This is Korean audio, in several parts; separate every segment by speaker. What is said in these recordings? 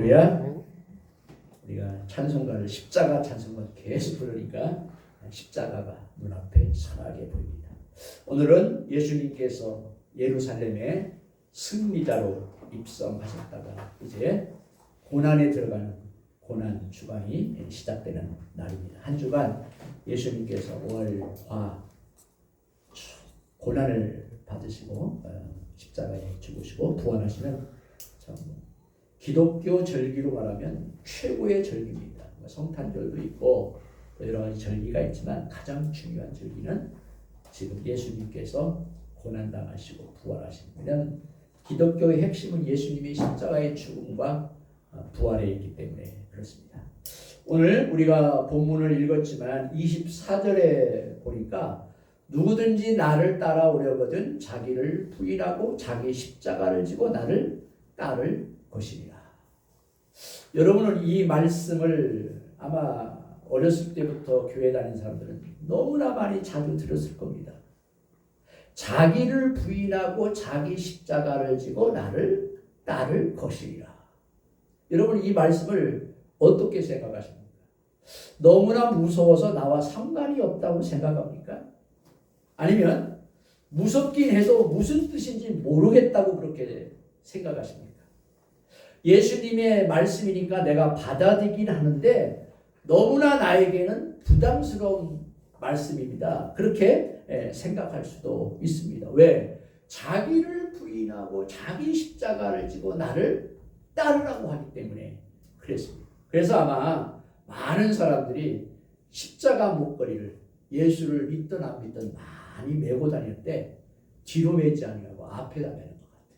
Speaker 1: 할렐루야. 우리가 찬송가를 십자가 찬송가 계속 부르니까 십자가가 눈앞에 선하게 보입니다. 오늘은 예수님께서 예루살렘에 승리자로 입성하셨다가 이제 고난에 들어가는 고난 주간이 시작되는 날입니다. 한 주간 예수님께서 월, 화, 고난을 받으시고 십자가에 죽으시고 부활하시는 참 기독교 절기로 말하면 최고의 절기입니다. 성탄절도 있고 여러 가지 절기가 있지만 가장 중요한 절기는 지금 예수님께서 고난당하시고 부활하신, 왜냐하면 기독교의 핵심은 예수님의 십자가의 죽음과 부활에 있기 때문에 그렇습니다. 오늘 우리가 본문을 읽었지만 24절에 보니까 누구든지 나를 따라오려거든 자기를 부인하고 자기 십자가를 지고 나를 따를 것이니라. 여러분은 이 말씀을 아마 어렸을 때부터 교회 다닌 사람들은 너무나 많이 자주 들었을 겁니다. 자기를 부인하고 자기 십자가를 지고 나를 따를 것이니라. 여러분 이 말씀을 어떻게 생각하십니까? 너무나 무서워서 나와 상관이 없다고 생각합니까? 아니면 무섭긴 해도 무슨 뜻인지 모르겠다고 그렇게 생각하십니까? 예수님의 말씀이니까 내가 받아들이긴 하는데 너무나 나에게는 부담스러운 말씀입니다. 그렇게 생각할 수도 있습니다. 왜? 자기를 부인하고 자기 십자가를 지고 나를 따르라고 하기 때문에 그랬습니다. 그래서 아마 많은 사람들이 십자가 목걸이를 예수를 믿든 안 믿든 많이 메고 다닐 때 뒤로 매지 아니하고 앞에다 매는 것 같아요.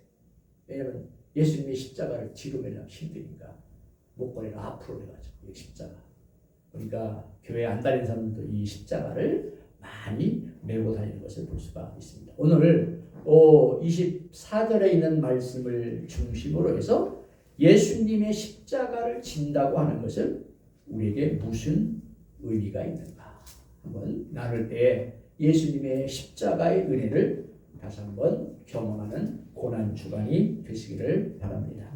Speaker 1: 왜냐하면 예수님의 십자가를 뒤로 매려면 힘드니까 목걸이를 앞으로 해가지고 십자가. 그러니까 교회 안 다니는 사람들도 이 십자가를 많이 메고 다니는 것을 볼 수가 있습니다. 오늘 24절에 있는 말씀을 중심으로 해서 예수님의 십자가를 진다고 하는 것을 우리에게 무슨 의미가 있는가 한번 나눌 때 예수님의 십자가의 은혜를 다시 한번 경험하는 고난주간이 되시기를 바랍니다.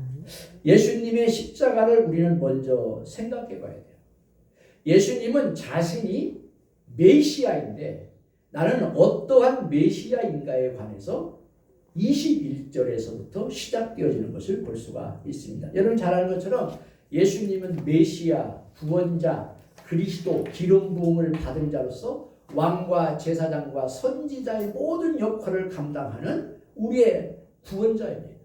Speaker 1: 예수님의 십자가를 우리는 먼저 생각해 봐야 돼요. 예수님은 자신이 메시아인데 나는 어떠한 메시아인가에 관해서 21절에서부터 시작되어지는 것을 볼 수가 있습니다. 여러분 잘 아는 것처럼 예수님은 메시아, 구원자, 그리스도, 기름 부음을 받은 자로서 왕과 제사장과 선지자의 모든 역할을 감당하는 우리의 구원자입니다.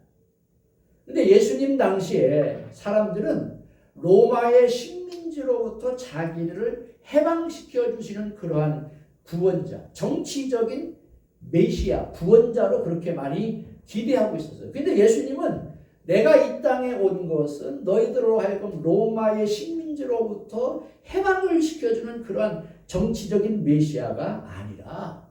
Speaker 1: 근데 예수님 당시에 사람들은 로마의 식민지로부터 자기들을 해방시켜 주시는 그러한 구원자, 정치적인 메시아, 구원자로 그렇게 많이 기대하고 있었어요. 근데 예수님은 내가 이 땅에 온 것은 너희들로 하여금 로마의 식민지로부터 해방을 시켜주는 그러한 정치적인 메시아가 아니라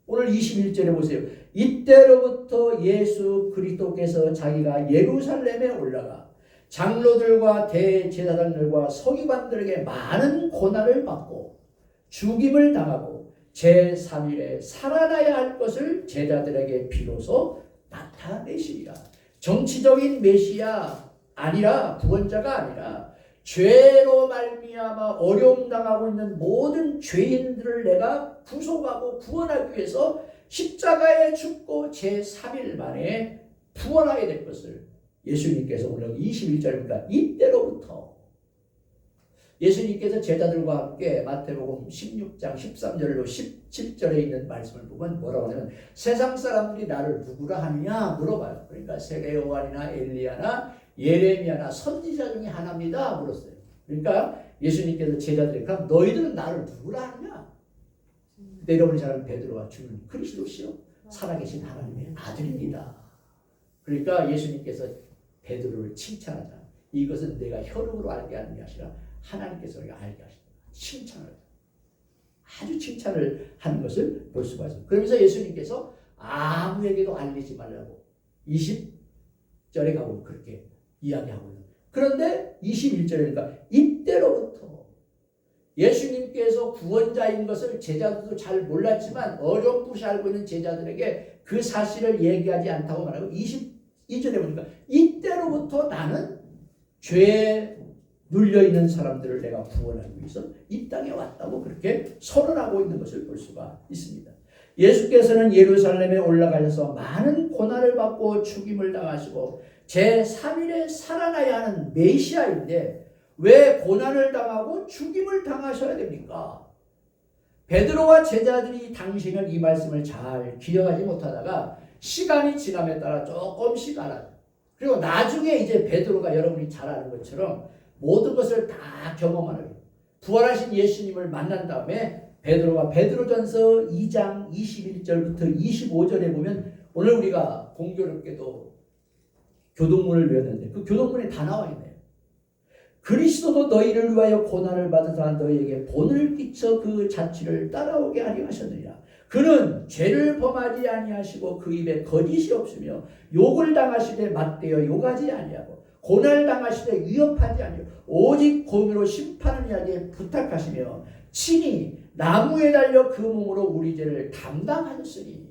Speaker 1: 오늘 21절에 보세요. 이때로부터 예수 그리스도께서 자기가 예루살렘에 올라가 장로들과 대제사장들과 서기관들에게 많은 고난을 받고 죽임을 당하고 제3일에 살아나야 할 것을 제자들에게 비로소 나타내시리라. 정치적인 메시아 아니라 구원자가 아니라 죄로 말미암아 어려움 당하고 있는 모든 죄인들을 내가 구속하고 구원하기 위해서 십자가에 죽고 제3일 만에 부활하게 될 것을 예수님께서 오늘 21절입니다. 이때로부터 예수님께서 제자들과 함께 마태복음 16장 13절로 17절에 있는 말씀을 보면 뭐라고 하냐면 세상 사람들이 나를 누구라 하느냐 물어봐요. 그러니까 세례 요한이나 엘리야나 예레미야나 선지자 중에 하나입니다 물었어요. 그러니까 예수님께서 제자들에게 그럼 너희들은 나를 누구라 하느냐? 내려오는 사람 베드로가 주는 그리스도시요 살아계신 하나님의 아들입니다. 그러니까 예수님께서 베드로를 칭찬하자. 이것은 내가 혈육으로 알게 하는 게 아니라 하나님께서 우리가 알게 하신다. 칭찬을 아주 칭찬을 하는 것을 볼 수가 있습니다. 그러면서 예수님께서 아무에게도 알리지 말라고 20절에 가보면 그렇게 이야기하고 있는. 그런데 21절이니까 이때로부터 예수님께서 구원자인 것을 제자들도 잘 몰랐지만 어렴풋이 알고 있는 제자들에게 그 사실을 얘기하지 않다고 말하고 22절에 보니까 이때로부터 나는 죄에 눌려있는 사람들을 내가 구원하기 위해서 이 땅에 왔다고 그렇게 선언하고 있는 것을 볼 수가 있습니다. 예수께서는 예루살렘에 올라가셔서 많은 고난을 받고 죽임을 당하시고 제3일에 살아나야 하는 메시아인데 왜 고난을 당하고 죽임을 당하셔야 됩니까? 베드로와 제자들이 당시에는 이 말씀을 잘 기억하지 못하다가 시간이 지남에 따라 조금씩 알아요. 그리고 나중에 이제 베드로가 여러분이 잘 아는 것처럼 모든 것을 다 경험하는 거예요. 부활하신 예수님을 만난 다음에 베드로가 베드로전서 2장 21절부터 25절에 보면 오늘 우리가 공교롭게도 교동문을 외웠는데 그 교동문에 다 나와 있네요. 그리스도도 너희를 위하여 고난을 받으사 너희에게 본을 끼쳐 그 자취를 따라오게 하려 하셨느니라. 그는 죄를 범하지 아니하시고 그 입에 거짓이 없으며 욕을 당하시되 맞대어 욕하지 아니하고 고난을 당하시되 위협하지 아니하고 오직 공의로 심판을 하게 부탁하시며 친히 나무에 달려 그 몸으로 우리 죄를 담당하셨으니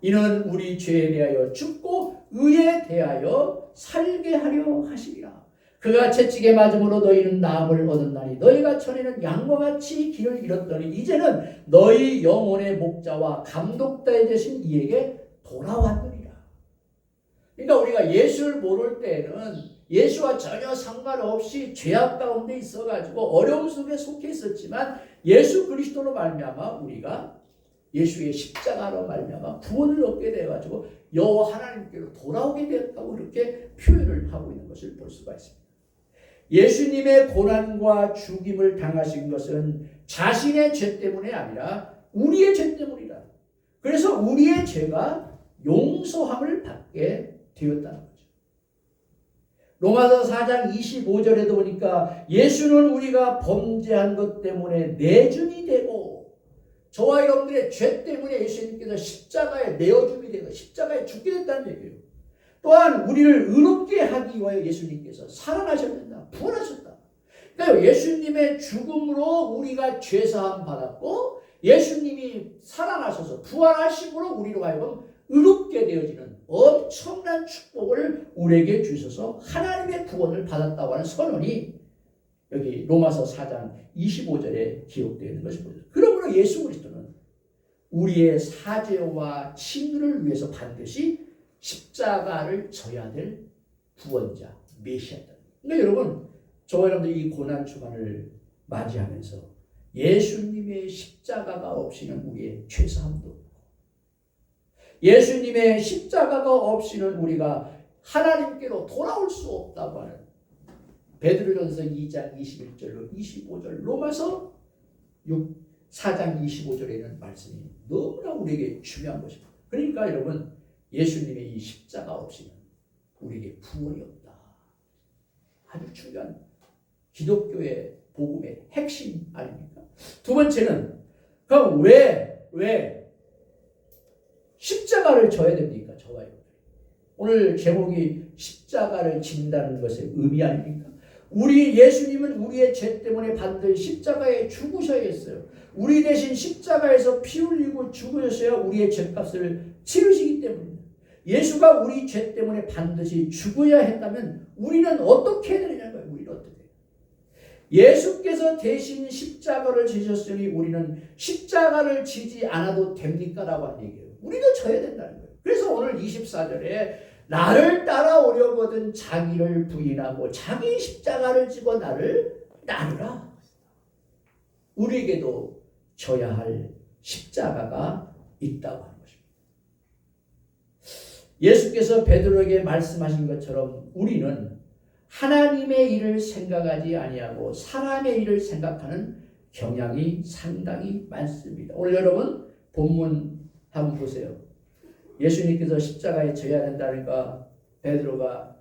Speaker 1: 이는 우리 죄에 대하여 죽고 의에 대하여 살게 하려 하시리라. 그가 채찍에 맞음으로 너희는 나음을 얻었나니 너희가 전에는 양과 같이 길을 잃었더니 이제는 너희 영혼의 목자와 감독자 되신 이에게 돌아왔느니라. 그러니까 우리가 예수를 모를 때는 예수와 전혀 상관없이 죄악 가운데 있어가지고 어려움 속에 속해 있었지만 예수 그리스도로 말미암아 우리가 예수의 십자가로 말미암아 구원을 얻게 되어가지고 여호와 하나님께로 돌아오게 되었다고 그렇게 표현을 하고 있는 것을 볼 수가 있습니다. 예수님의 고난과 죽임을 당하신 것은 자신의 죄 때문이 아니라 우리의 죄 때문이다. 그래서 우리의 죄가 용서함을 받게 되었다는 거죠. 로마서 4장 25절에도 보니까 예수는 우리가 범죄한 것 때문에 내준이 되고 저와 여러분들의 죄 때문에 예수님께서 십자가에 내어줌이 되고 십자가에 죽게 됐다는 얘기예요. 또한 우리를 의롭게 하기 위하여 예수님께서 살아나셨다. 부활하셨다. 그러니까 예수님의 죽음으로 우리가 죄사함 받았고 예수님이 살아나셔서 부활하심으로 우리로 하여금 의롭게 되어지는 엄청난 축복을 우리에게 주셔서 하나님의 구원을 받았다고 하는 선언이 여기 로마서 4장 25절에 기록되어 있는 것을 보여요. 그러므로 예수 그리스도는 우리의 사죄와 칭의를 위해서 반드시 십자가를 져야 될 구원자, 메시아다. 그러니까 여러분, 저와 여러분들이 이 고난 주간을 맞이하면서 예수님의 십자가가 없이는 우리의 죄사함도 없고 예수님의 십자가가 없이는 우리가 하나님께로 돌아올 수 없다고 하는 베드로전서 2장 21절로 25절 로마서 4장 25절에 있는 말씀이 너무나 우리에게 중요한 것입니다. 그러니까 여러분 예수님의 이 십자가 없이는 우리에게 구원이 없다. 아주 중요한 기독교의 복음의 핵심 아닙니까? 두 번째는 그럼 왜 십자가를 져야 됩니까? 저와 여러분. 오늘 제목이 십자가를 진다는 것의 의미 아닙니까? 우리 예수님은 우리의 죄 때문에 반드시 십자가에 죽으셔야겠어요. 우리 대신 십자가에서 피 흘리고 죽으셔야 우리의 죄값을 치르시기 때문입니다. 예수가 우리 죄 때문에 반드시 죽어야 했다면 우리는 어떻게 해야 되냐는 거예요. 우리는 어떻게 해요? 예수께서 대신 십자가를 지셨으니 우리는 십자가를 지지 않아도 됩니까? 라고 한 얘기예요. 우리도 져야 된다는 거예요. 그래서 오늘 24절에 나를 따라오려거든 자기를 부인하고 자기 십자가를 지고 나를 따르라. 우리에게도 져야 할 십자가가 있다고 하는 것입니다. 예수께서 베드로에게 말씀하신 것처럼 우리는 하나님의 일을 생각하지 아니하고 사람의 일을 생각하는 경향이 상당히 많습니다. 오늘 여러분 본문 한번 보세요. 예수님께서 십자가에 져야 된다니까 베드로가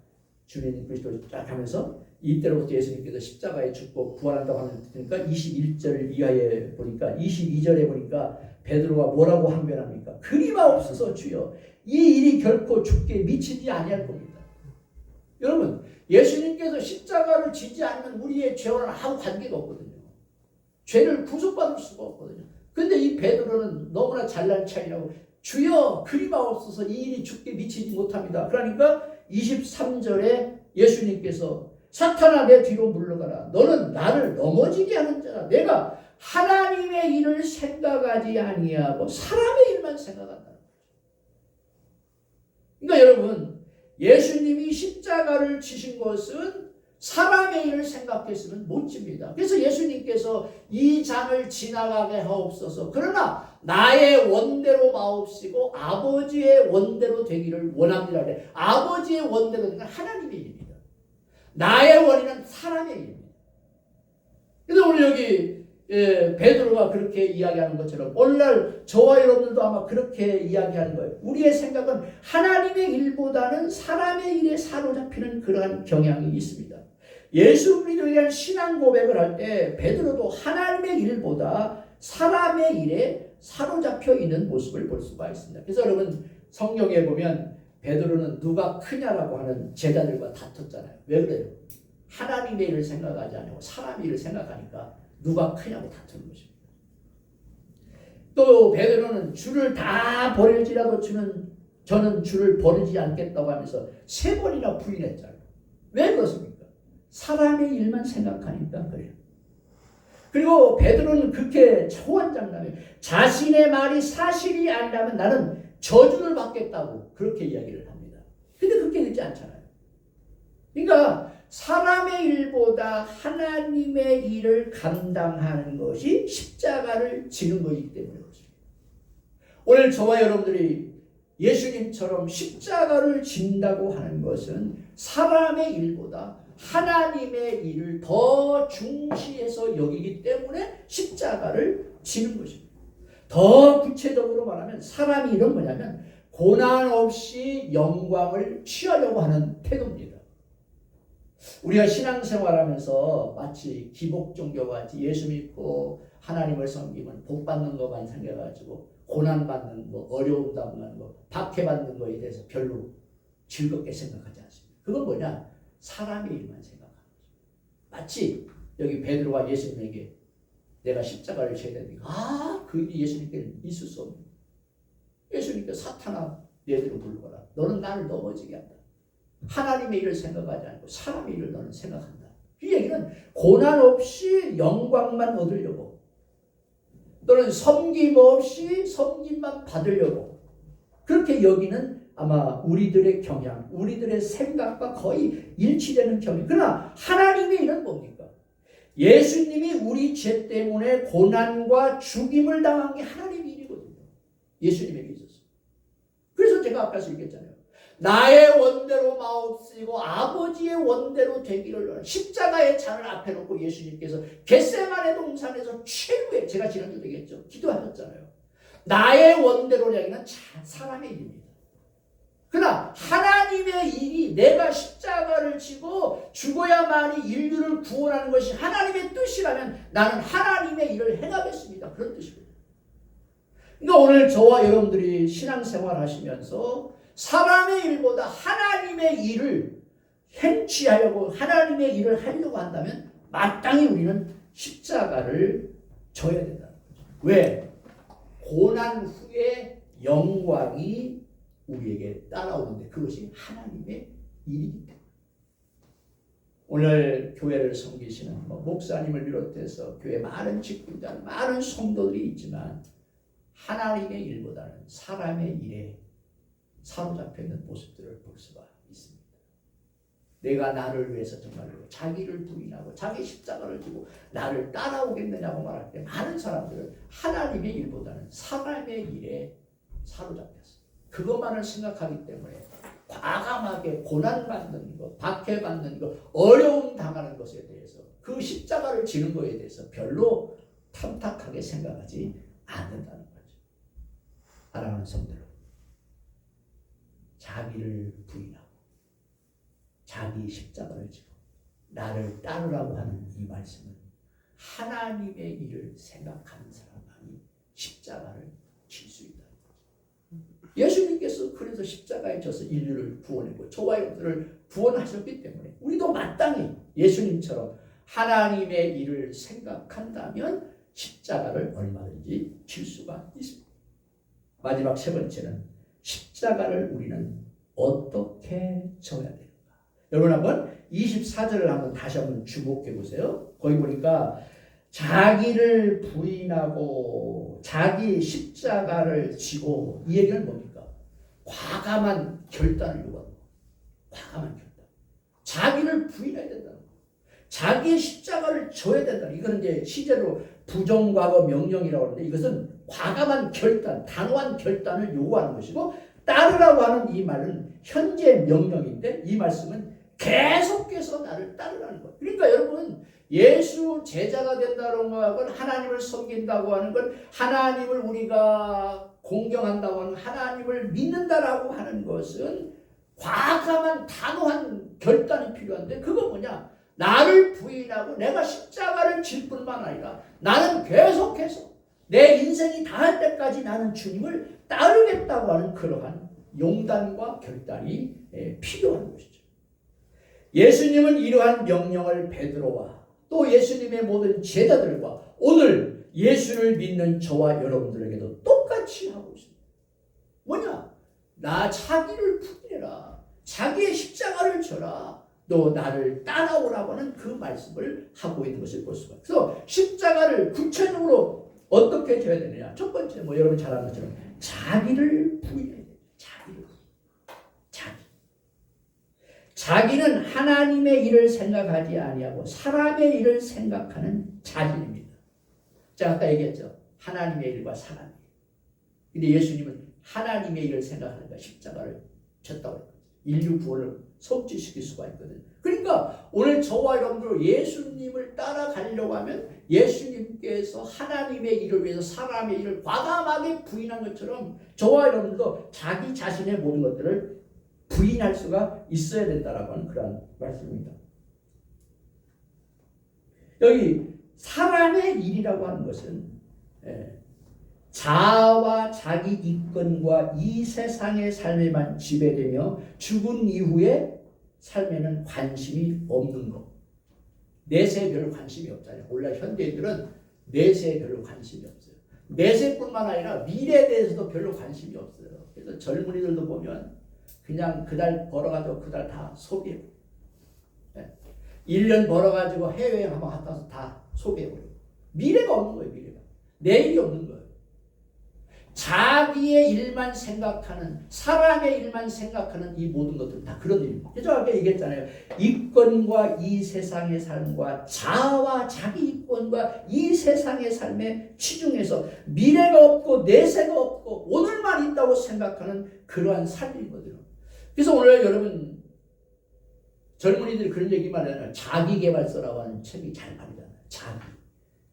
Speaker 1: 주님 그리스도를 쫙 하면서 이때로부터 예수님께서 십자가에 죽고 부활한다고 하니까 21절 이하에 보니까 22절에 보니까 베드로가 뭐라고 항변합니까? 그리마옵소서 주여 이 일이 결코 죽게 미치지 아니할 겁니다. 여러분 예수님께서 십자가를 지지 않으면 우리의 죄와는 아무 관계가 없거든요. 죄를 구속받을 수가 없거든요. 근데 이 베드로는 너무나 잘난 차이라고 주여 그리마옵소서 이 일이 죽게 미치지 못합니다. 그러니까 23절에 예수님께서 사탄아 내 뒤로 물러가라. 너는 나를 넘어지게 하는 자라. 내가 하나님의 일을 생각하지 아니하고 사람의 일만 생각한다. 그러니까 여러분, 예수님이 십자가를 지신 것은 사람의 일을 생각했으면 못 집니다. 그래서 예수님께서 이 잔을 지나가게 하옵소서. 그러나 나의 원대로 마옵시고 아버지의 원대로 되기를 원합니다. 아버지의 원대로 되는 하나님의 일입니다. 나의 원인은 사람의 일입니다. 그래서 오늘 여기 베드로가 그렇게 이야기하는 것처럼 오늘날 저와 여러분들도 아마 그렇게 이야기하는 거예요. 우리의 생각은 하나님의 일보다는 사람의 일에 사로잡히는 그러한 경향이 있습니다. 예수 그리스도에 대한 신앙 고백을 할 때 베드로도 하나님의 일보다 사람의 일에 사로잡혀 있는 모습을 볼 수가 있습니다. 그래서 여러분 성경에 보면 베드로는 누가 크냐라고 하는 제자들과 다퉜잖아요. 왜 그래요? 하나님의 일을 생각하지 않고 사람의 일을 생각하니까 누가 크냐고 다투는 것입니다. 또 베드로는 주를 다 버릴지라도 저는 주를 버리지 않겠다고 하면서 3번이나 부인했잖아요. 왜 그렇습니까? 사람의 일만 생각하니까 그래요. 그리고 베드로는 그렇게 초원장담해요. 자신의 말이 사실이 아니라면 나는 저주를 받겠다고 그렇게 이야기를 합니다. 근데 그렇게 되지 않잖아요. 그러니까 사람의 일보다 하나님의 일을 감당하는 것이 십자가를 지는 것이기 때문에 그렇습니다. 오늘 저와 여러분들이 예수님처럼 십자가를 진다고 하는 것은 사람의 일보다 하나님의 일을 더 중시해서 여기기 때문에 십자가를 지는 것입니다. 더 구체적으로 말하면 사람의 일은 뭐냐면 고난 없이 영광을 취하려고 하는 태도입니다. 우리가 신앙생활하면서 마치 기복종교같이 예수 믿고 하나님을 섬기면 복받는 것만 생겨가지고 고난받는 거, 어려움 당하는 거, 박해받는 거에 대해서 별로 즐겁게 생각하지 않습니다. 그건 뭐냐? 사람의 일만 생각하는 거죠. 마치 여기 베드로가 예수님에게 내가 십자가를 져야 되니까 그 일이 예수님께는 있을 수 없는 거예요. 예수님께 사탄아 내 뒤로 물러가라. 너는 나를 넘어지게 한다. 하나님의 일을 생각하지 않고 사람의 일을 너는 생각한다. 이 얘기는 고난 없이 영광만 얻으려고 또는 섬김 없이 섬김만 받으려고 그렇게 여기는 아마 우리들의 경향, 우리들의 생각과 거의 일치되는 경향. 그러나 하나님의 일은 뭡니까? 예수님이 우리 죄 때문에 고난과 죽임을 당한 게 하나님의 일이거든요. 예수님에게 있었어요. 그래서 제가 아까 얘기했잖아요. 나의 원대로 마옵시고 아버지의 원대로 되기를 십자가의 잔을 앞에 놓고 예수님께서 겟세마네 동산에서 최후의 제가 지난주에 얘기했죠. 기도하셨잖아요. 나의 원대로 여기는 사람의 일입니다. 그러나 하나님의 일이 내가 십자가를 지고 죽어야만이 인류를 구원하는 것이 하나님의 뜻이라면 나는 하나님의 일을 행하겠습니다. 그런 뜻입니다. 그러니까 오늘 저와 여러분들이 신앙생활 하시면서 사람의 일보다 하나님의 일을 행취하려고 하나님의 일을 하려고 한다면 마땅히 우리는 십자가를 져야 된다는 거죠. 왜? 고난 후에 영광이 우리에게 따라오는데 그것이 하나님의 일이기 때문에 오늘 교회를 섬기시는 목사님을 비롯해서 교회 많은 직분자 많은 성도들이 있지만 하나님의 일보다는 사람의 일에 사로잡혀 있는 모습들을 볼 수가 있습니다. 내가 나를 위해서 정말로 자기를 부인하고 자기 십자가를 지고 나를 따라오겠느냐고 말할 때 많은 사람들은 하나님의 일보다는 사람의 일에 사로잡혔어요. 그것만을 생각하기 때문에 과감하게 고난받는 것, 박해받는 것, 어려움 당하는 것에 대해서 그 십자가를 지는 것에 대해서 별로 탐탁하게 생각하지 않는다는 거죠. 사랑하는 성도들, 자기를 부인하고 자기 십자가를 지고 나를 따르라고 하는 이 말씀은 하나님의 일을 생각하는 사람만이 십자가를 질 수 있다. 예수님께서 그래서 십자가에 져서 인류를 구원했고 저와 여러분들을 구원하셨기 때문에 우리도 마땅히 예수님처럼 하나님의 일을 생각한다면 십자가를 얼마든지 질 수가 있습니다. 마지막 3번째는 십자가를 우리는 어떻게 져야 되는가? 여러분 한번 24절을 한번 다시 한번 주목해 보세요. 거기 보니까 자기를 부인하고 자기 십자가를 지고, 이 얘기는 뭡니까? 과감한 결단을 요구하는 거예요. 과감한 결단. 자기를 부인해야 된다는 거예요. 자기의 십자가를 져야 된다는 거예요. 이거는 이제 시제로 부정과거 명령이라고 하는데, 이것은 과감한 결단, 단호한 결단을 요구하는 것이고, 따르라고 하는 이 말은 현재 명령인데, 이 말씀은 계속해서 나를 따르라는 거예요. 그러니까 여러분, 예수 제자가 된다는 것은, 하나님을 섬긴다고 하는 건, 하나님을 우리가 공경한다고 하는, 하나님을 믿는다라고 하는 것은 과감한 단호한 결단이 필요한데, 그건 뭐냐? 나를 부인하고 내가 십자가를 질 뿐만 아니라 나는 계속해서 내 인생이 다할 때까지 나는 주님을 따르겠다고 하는 그러한 용단과 결단이 필요한 것이죠. 예수님은 이러한 명령을 베드로와 또 예수님의 모든 제자들과 오늘 예수를 믿는 저와 여러분들에게도 똑같이 하고 있습니다. 뭐냐? 나 자기를 부인해라. 자기의 십자가를 져라. 너 나를 따라오라고 하는 그 말씀을 하고 있는 것을 볼 수가 있어요. 그래서 십자가를 구체적으로 어떻게 져야 되느냐? 첫 번째, 여러분 잘 아는 것처럼 자기를 부인해야 돼요. 자기는 하나님의 일을 생각하지 아니하고 사람의 일을 생각하는 자신입니다. 제가 아까 얘기했죠. 하나님의 일과 사람의 일. 근데 예수님은 하나님의 일을 생각하니까 십자가를 졌다고 했거든요. 인류 구원을 성취시킬 수가 있거든요. 그러니까 오늘 저와 여러분들 예수님을 따라가려고 하면 예수님께서 하나님의 일을 위해서 사람의 일을 과감하게 부인한 것처럼 저와 여러분도 자기 자신의 모든 것들을 부인할 수가 있어야 된다라고 하는 그런 말씀입니다. 여기 사람의 일이라고 하는 것은 자아와 자기 이권과 이 세상의 삶에만 지배되며 죽은 이후의 삶에는 관심이 없는 것. 내세에 별로 관심이 없잖아요. 원래 현대인들은 내세에 별로 관심이 없어요. 내세뿐만 아니라 미래에 대해서도 별로 관심이 없어요. 그래서 젊은이들도 보면 그냥 그달 벌어가지고 그달 다 소비해요. 1년 벌어가지고 해외여행 한번 갔다 와서 다 소비해버려요. 미래가 없는 거예요. 미래가. 내일이 없는 거예요. 자기의 일만 생각하는, 사람의 일만 생각하는 이 모든 것들은 다 그런 일입니다. 그래서 아까 얘기했잖아요. 이권과 이 세상의 삶과 자아와 자기 이권과 이 세상의 삶에 치중해서 미래가 없고 내세가 없고 오늘만 있다고 생각하는 그러한 삶이거든요. 그래서 오늘 여러분 젊은이들이 그런 얘기만 해요. 자기계발서라고 하는 책이 잘 팔리잖아요.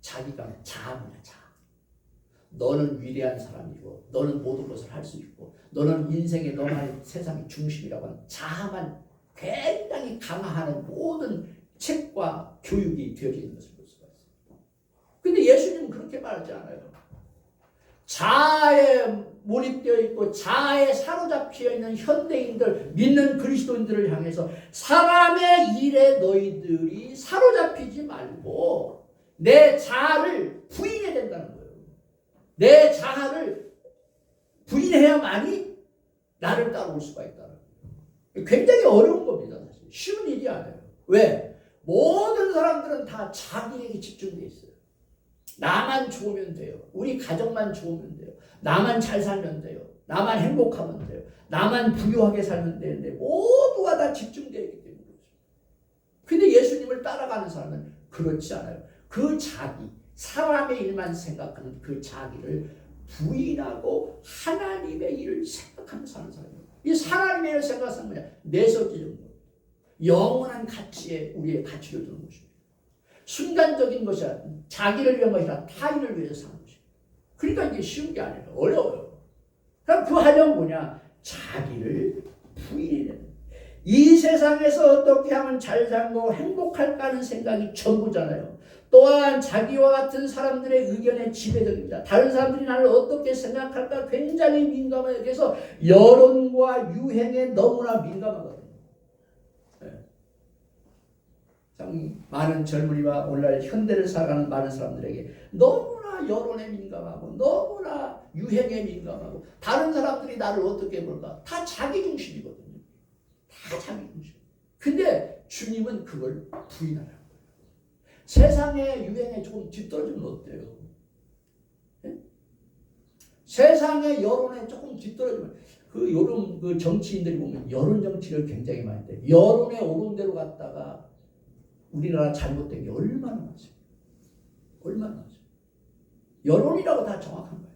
Speaker 1: 자기가 자아입니다. 자아. 너는 위대한 사람이고 너는 모든 것을 할 수 있고 너는 인생의 너만의 세상의 중심이라고 하는 자아만 굉장히 강화하는 모든 책과 교육이 되어지는 것을 볼 수가 있습니다. 그런데 예수님은 그렇게 말하지 않아요. 자아에 몰입되어 있고 자아에 사로잡혀 있는 현대인들, 믿는 그리스도인들을 향해서 사람의 일에 너희들이 사로잡히지 말고 내 자아를 부인해야 된다는 거예요. 내 자아를 부인해야만이 나를 따라올 수가 있다. 굉장히 어려운 겁니다. 사실. 쉬운 일이 아니에요. 왜? 모든 사람들은 다 자기에게 집중되어 있어요. 나만 좋으면 돼요. 우리 가정만 좋으면 돼요. 나만 잘 살면 돼요. 나만 행복하면 돼요. 나만 부유하게 살면 되는데 모두가 다 집중되어 있기 때문에 그렇죠. 근데 예수님을 따라가는 사람은 그렇지 않아요. 그 자기, 사람의 일만 생각하는 그 자기를 부인하고 하나님의 일을 생각하면서 사는 사람이에요. 이 하나님의 일을 생각하는 뭐냐? 내서적인 것, 영원한 가치에 우리의 가치를 두는 것입니다. 순간적인 것이 아니라 자기를 위한 것이 아니라 타인을 위해서 사는 것입니다. 그러니까 이게 쉬운 게 아니라 어려워요. 그럼 그 하려면 뭐냐? 자기를 부인해야 됩니다. 이 세상에서 어떻게 하면 잘 살고 행복할까 하는 생각이 전부잖아요. 또한 자기와 같은 사람들의 의견에 지배됩니다. 다른 사람들이 나를 어떻게 생각할까 굉장히 민감해요. 그래서 여론과 유행에 너무나 민감하거든요. 참 많은 젊은이와 오늘날 현대를 살아가는 많은 사람들에게 너무나 여론에 민감하고 너무나 유행에 민감하고 다른 사람들이 나를 어떻게 볼까 다 자기 중심이거든요. 다 자기 중심. 근데 주님은 그걸 부인하라는 거예요. 세상의 유행에 조금 뒤떨어지면 어때요? 네? 세상의 여론에 조금 뒤떨어지면 그 여론 그 정치인들이 보면 여론 정치를 굉장히 많이 해. 여론에 오른 대로 갔다가 우리나라 잘못된 게 얼마나 많습니까? 얼마나 많습니까? 여론이라고 다 정확한 거예요.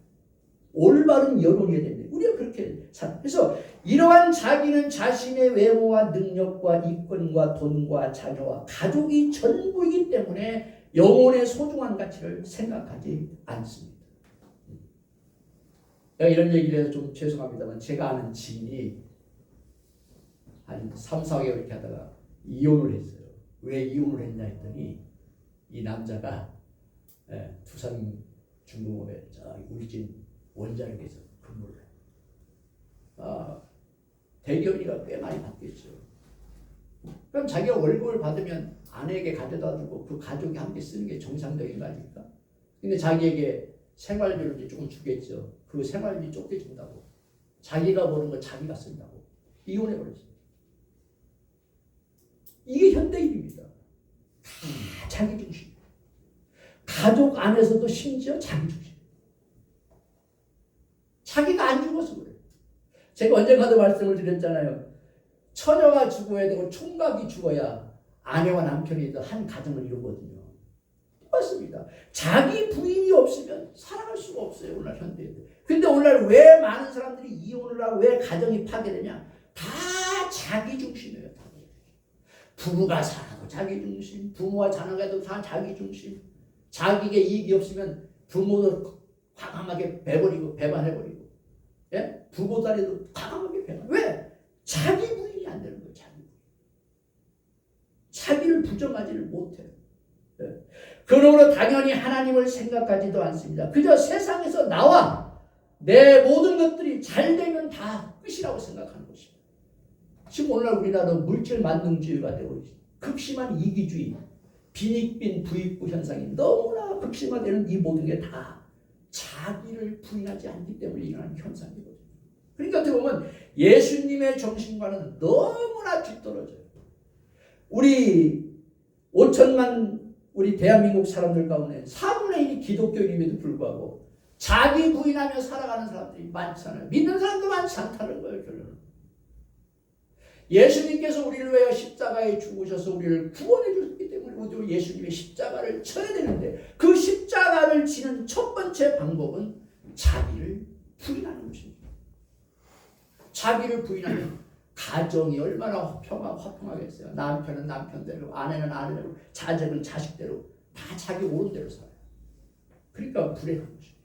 Speaker 1: 올바른 여론이 됩니다. 우리가 그렇게 살. 그래서 이러한 자기는 자신의 외모와 능력과 이권과 돈과 자녀와 가족이 전부이기 때문에 영혼의 소중한 가치를 생각하지 않습니다. 내가 이런 얘기를 해서 좀 죄송합니다만 제가 아는 지인이 한 3, 4개월 이렇게 하다가 이혼을 했어요. 왜 이혼을 했냐 했더니 이 남자가 두산 중공업에 울진 원자력에서 근무를 해요. 대기업이니까 꽤 많이 받겠죠. 그럼 자기가 월급을 받으면 아내에게 가져다 주고 그 가족이 함께 쓰는 게 정상적인 거 아닙니까? 근데 자기에게 생활비를 이제 조금 주겠죠. 그 생활비 좁게 준다고. 자기가 버는 거 자기가 쓴다고. 이혼해버렸어요. 이게 현대인입니다. 다 자기 중심. 가족 안에서도 심지어 자기 중심. 자기가 안 죽어서 그래요. 제가 언젠가도 말씀을 드렸잖아요. 처녀가 죽어야 되고 총각이 죽어야 아내와 남편이 한 가정을 이루거든요. 맞습니다. 자기 부인이 없으면 살아갈 수가 없어요. 오늘 현대인들. 근데 오늘날 왜 많은 사람들이 이혼을 하고 왜 가정이 파괴되냐? 다 자기 중심이에요. 다. 부부가 살아도 자기 중심, 부모와 자녀가도 다 자기 중심. 자기에게 이익이 없으면 부모도 과감하게 배반해버리고, 예? 부모다리도 과감하게 배반. 왜? 자기 부인이 안 되는 거예요. 자기를 부정하지를 못해요. 예. 그러므로 당연히 하나님을 생각하지도 않습니다. 그저 세상에서 나와 내 모든 것들이 잘 되면 다 끝이라고 생각하는 것입니다. 지금 오늘날 우리나라는 물질 만능주의가 되고 있습니다. 극심한 이기주의, 빈익빈 부익부 현상이 너무나 극심화되는 이 모든 게 다 자기를 부인하지 않기 때문에 일어나는 현상이거든요. 그러니까 어떻게 보면 예수님의 정신과는 너무나 뒤떨어져요. 우리 5천만 우리 대한민국 사람들 가운데 4분의 1이 기독교인임에도 불구하고 자기 부인하며 살아가는 사람들이 많잖아요. 믿는 사람도 많지 않다는 거예요. 결론은. 예수님께서 우리를 위하여 십자가에 죽으셔서 우리를 구원해 주셨기 때문에 우리도 예수님의 십자가를 쳐야 되는데 그 십자가를 지는 첫 번째 방법은 자기를 부인하는 것입니다. 자기를 부인하면 가정이 얼마나 화평하겠어요. 남편은 남편대로, 아내는 아내대로, 자식은 자식대로 다 자기 옳은 대로 살아요. 그러니까 불행한 것입니다.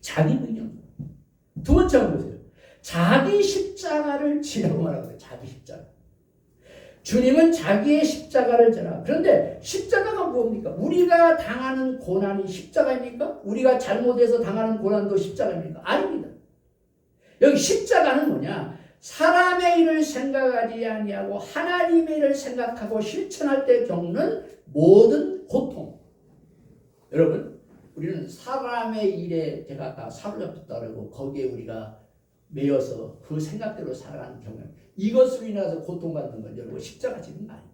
Speaker 1: 자기 부인하는 거예요. 두 번째 한번 보세요. 자기 십자가를 지라고 말하거든요. 자기 십자가. 주님은 자기의 십자가를 지라. 그런데 십자가가 뭡니까? 우리가 당하는 고난이 십자가입니까? 우리가 잘못해서 당하는 고난도 십자가입니까? 아닙니다. 여기 십자가는 뭐냐? 사람의 일을 생각하지 아니하고 하나님의 일을 생각하고 실천할 때 겪는 모든 고통. 여러분, 우리는 사람의 일에 제가 아까 사로잡혔다 그러고 거기에 우리가 매여서 그 생각대로 살아가는 경우 이것으로 인해서 고통받는 건 여러분 십자가 지는 거 아니에요.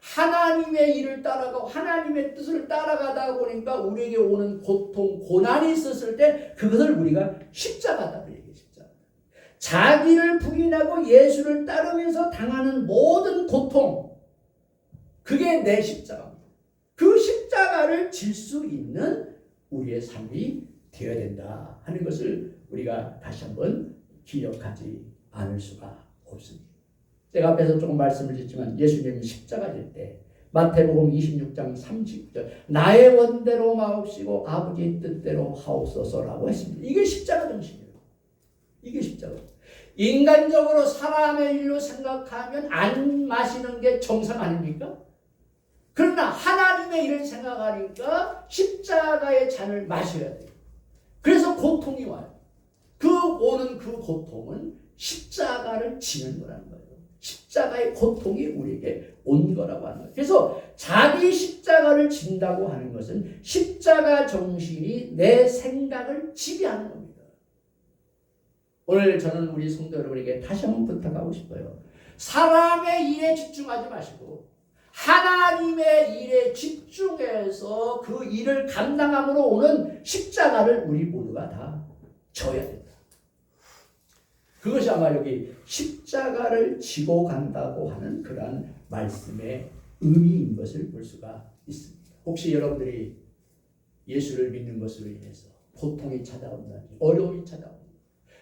Speaker 1: 하나님의 일을 따라가고 하나님의 뜻을 따라가다 보니까 우리에게 오는 고통, 고난이 있었을 때 그것을 우리가 십자가다 그래요. 십자가. 자기를 부인하고 예수를 따르면서 당하는 모든 고통, 그게 내 십자가입니다. 그 십자가를 질 수 있는 우리의 삶이 되어야 된다 하는 것을 우리가 다시 한번 기억하지 않을 수가 없습니다. 제가 앞에서 조금 말씀을 드렸지만 예수님이 십자가 질 때 마태복음 26장 39절 나의 원대로 마옵시고 아버지의 뜻대로 하옵소서라고 했습니다. 이게 십자가 정신이에요. 이게 십자가. 인간적으로 사람의 일로 생각하면 안 마시는 게 정상 아닙니까? 그러나 하나님의 일을 생각하니까 십자가의 잔을 마셔야 돼요. 그래서 고통이 와요. 그 오는 그 고통은 십자가를 지는 거라는 거예요. 십자가의 고통이 우리에게 온 거라고 하는 거예요. 그래서 자기 십자가를 진다고 하는 것은 십자가 정신이 내 생각을 지배하는 겁니다. 오늘 저는 우리 성도 여러분에게 다시 한번 부탁하고 싶어요. 사람의 일에 집중하지 마시고 하나님의 일에 집중해서 그 일을 감당함으로 오는 십자가를 우리 모두가 다 져야 된다. 그것이 아마 여기 십자가를 지고 간다고 하는 그러한 말씀의 의미인 것을 볼 수가 있습니다. 혹시 여러분들이 예수를 믿는 것으로 인해서 고통이 찾아온다니, 어려움이 찾아온다,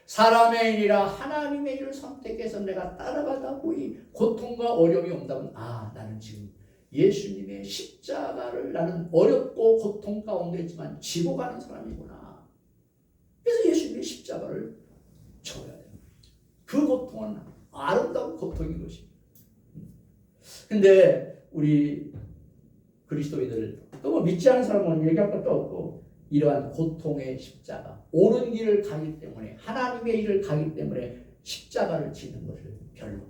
Speaker 1: 사람의 일이라 하나님의 일을 선택해서 내가 따라가다 보니 고통과 어려움이 온다면, 나는 지금 예수님의 십자가를 나는 어렵고 고통 가운데 있지만 지고 가는 사람이구나. 그래서 예수님의 십자가를 져야 돼요. 그 고통은 아름다운 고통인 것입니다. 근데 우리 그리스도인들 또 믿지 않는 사람은 얘기할 것도 없고, 이러한 고통의 십자가, 옳은 길을 가기 때문에, 하나님의 일을 가기 때문에 십자가를 지는 것을 별로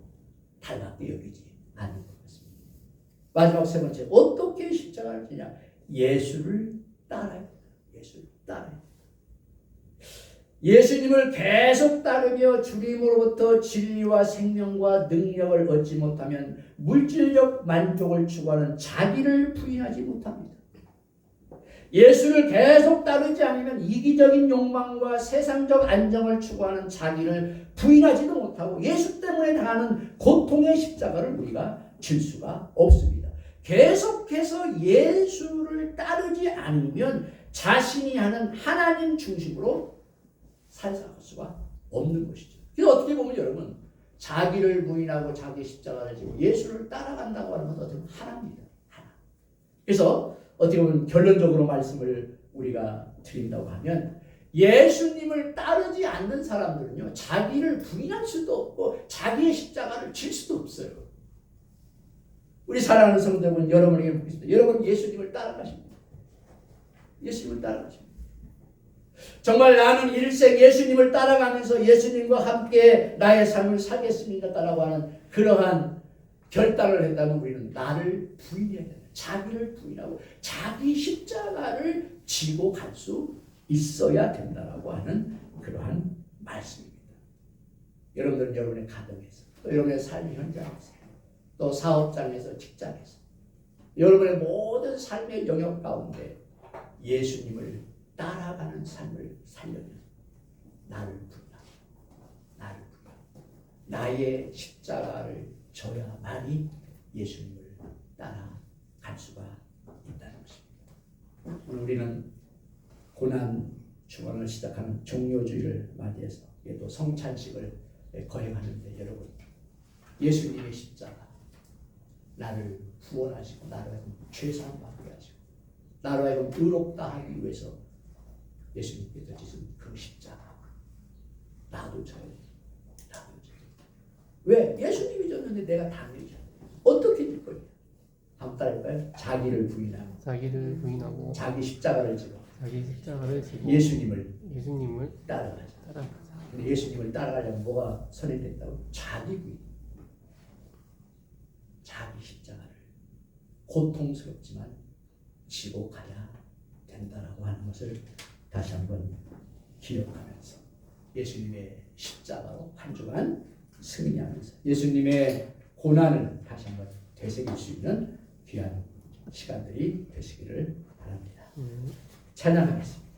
Speaker 1: 달갑게 여기지 않는 것 같습니다. 마지막 세 번째, 어떻게 십자가를 지냐? 예수를 따라야. 예수를 따라야. 예수님을 계속 따르며 주님으로부터 진리와 생명과 능력을 얻지 못하면 물질적 만족을 추구하는 자기를 부인하지 못합니다. 예수를 계속 따르지 않으면 이기적인 욕망과 세상적 안정을 추구하는 자기를 부인하지도 못하고 예수 때문에 당하는 고통의 십자가를 우리가 질 수가 없습니다. 계속해서 예수를 따르지 않으면 자신이 하는 하나님 중심으로 살아갈 수가 없는 것이죠. 그래서 어떻게 보면 여러분, 자기를 부인하고 자기 십자가를 지고 예수를 따라간다고 하는 것은 어떻게 보면 하나입니다. 하나. 그래서 어떻게 보면 결론적으로 말씀을 우리가 드린다고 하면, 예수님을 따르지 않는 사람들은요, 자기를 부인할 수도 없고 자기의 십자가를 질 수도 없어요. 우리 사랑하는 성도분, 여러분에게 묻겠습니다. 여러분 예수님을 따라가십니다. 예수님을 따라가십니다. 정말 나는 일생 예수님을 따라가면서 예수님과 함께 나의 삶을 살겠습니다라고 하는 그러한 결단을 했다면, 우리는 나를 부인해야 된다. 자기를 부인하고 자기 십자가를 지고 갈 수 있어야 된다라고 하는 그러한 말씀입니다. 여러분들은 여러분의 가정에서, 또 여러분의 삶의 현장에서, 또 사업장에서, 직장에서, 여러분의 모든 삶의 영역 가운데 예수님을 따라가는 삶을 살려면 나를 부인하고 나의 십자가를 져야만이 예수님을 따라갈 수가 있다는 것입니다. 우리는 고난 주간을 시작하는 종료주의를 맞이해서 또 성찬식을 거행하는데, 여러분 예수님의 십자가, 나를 구원하시고 나를 죄사함 받게 하시고 나로 하여금 의롭다 하기 위해서 예수님께서 지신 그 십자가, 나도 져야 돼. 왜? 예수님이 졌는데 내가 당연히 져야 돼. 어떻게 될 거냐? 한번 따라할까요? 자기를 부인하고 자기 십자가를 지고 예수님을 따라가자. 근데 예수님을 따라가려면 뭐가 선행됐다고? 자기 부인, 자기 십자가를 고통스럽지만 지고 가야 된다라고 하는 것을 다시 한번 기억하면서, 예수님의 십자가로 한 주간 승리하면서 예수님의 고난을 다시 한번 되새길 수 있는 귀한 시간들이 되시기를 바랍니다. 찬양하겠습니다.